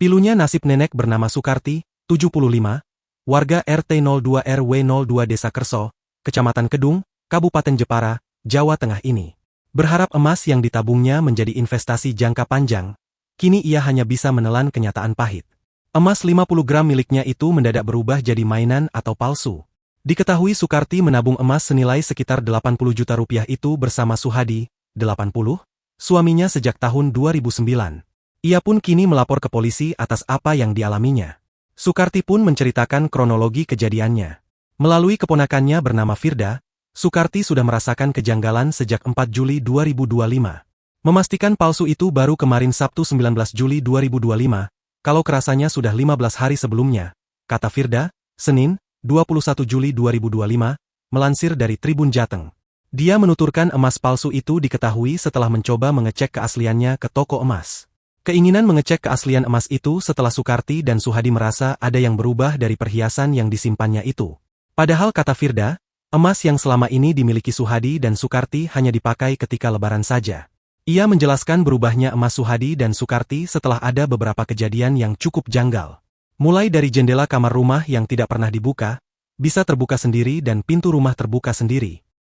Pilunya nasib nenek bernama Sukarti, 75, warga RT 02 RW 02 Desa Kerso, Kecamatan Kedung, Kabupaten Jepara, Jawa Tengah ini. Berharap emas yang ditabungnya menjadi investasi jangka panjang, kini ia hanya bisa menelan kenyataan pahit. Emas 50 gram miliknya itu mendadak berubah jadi mainan atau palsu. Diketahui Sukarti menabung emas senilai sekitar 80 juta rupiah itu bersama Suhadi, 80, suaminya sejak tahun 2009. Ia pun kini melapor ke polisi atas apa yang dialaminya. Sukarti pun menceritakan kronologi kejadiannya. Melalui keponakannya bernama Firda, Sukarti sudah merasakan kejanggalan sejak 4 Juli 2025. Memastikan palsu itu baru kemarin Sabtu 19 Juli 2025, kalau kerasanya sudah 15 hari sebelumnya, kata Firda, Senin, 21 Juli 2025, melansir dari Tribun Jateng. Dia menuturkan emas palsu itu diketahui setelah mencoba mengecek keasliannya ke toko emas. Keinginan mengecek keaslian emas itu setelah Sukarti dan Suhadi merasa ada yang berubah dari perhiasan yang disimpannya itu. Padahal kata Firda, emas yang selama ini dimiliki Suhadi dan Sukarti hanya dipakai ketika lebaran saja. Ia menjelaskan berubahnya emas Suhadi dan Sukarti setelah ada beberapa kejadian yang cukup janggal. Mulai dari jendela kamar rumah yang tidak pernah dibuka, bisa terbuka sendiri dan pintu rumah terbuka sendiri.